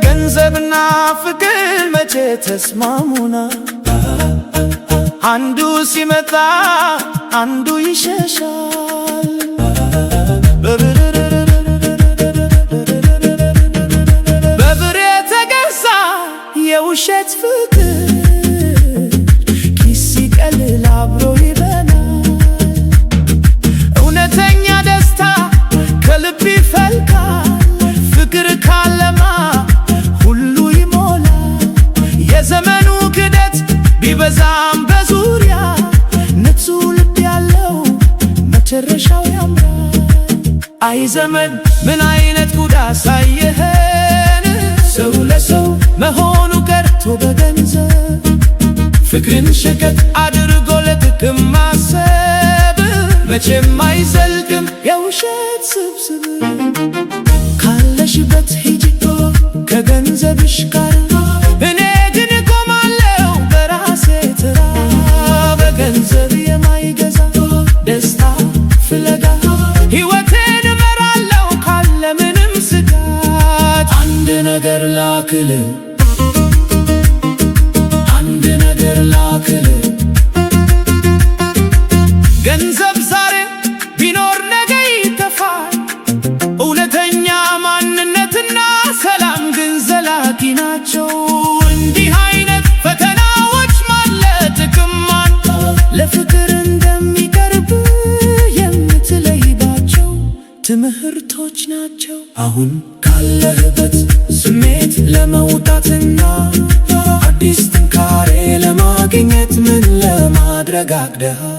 ገንዘብና ፍቅር መቼ ተስማሙና አንዱ ሲመጣ አንዱ ይሸሻል። በብር የተገዛ የውሸት ፍቅር ኪስ ሲቀልል አብሮ ይበላል። እውነተኛ ደስታ ከልብ ይፈልቃል። ፍቅር ካለማ ሁሉ ይሞላል። የዘመኑ ክደት ቢበዛም በዙሪያ ንጹህ ልብ ያለው መጨረሻው ያምራል። አይ ዘመን ምን አይነት ጉድ አሳየኸን! ሰው ለሰው መሆኑ ቀርቶ በገንዘብ ፍቅርን ሸቀጥ አድርጎ ለጥቅም ማሰብ መቼም አይዘልቅም የውሸት ስብስብ። ካለሽበት ሂጂ ከገንዘብሽ ጋር እኔ ግን እቆማለሁ በራሴ ተራ። በገንዘብ የማይገዛ ደስታ ፍለጋ ሕይወቴን እመራለሁ ካለ ምንም ስጋት። አንድ ነገር ላክልህ፣ አንድ ነገር ላክልህ። ገንዘብ ዛሬ ቢኖር ነገ ይጠፋል። እውነተኛ ማንነትና ሰላም ግን ዘላቂ ናቸው። እንዲህ አይነት ፈተናዎች ማለት ጥቅማን ለፍቅር እንደሚቀርብ የምትለይባቸው ትምህርቶች ናቸው። አሁን ካለህበት ስሜት ለመውጣትና አዲስ ጥንካሬ ለማግኘት ምን ለማድረግ አቅደሃል?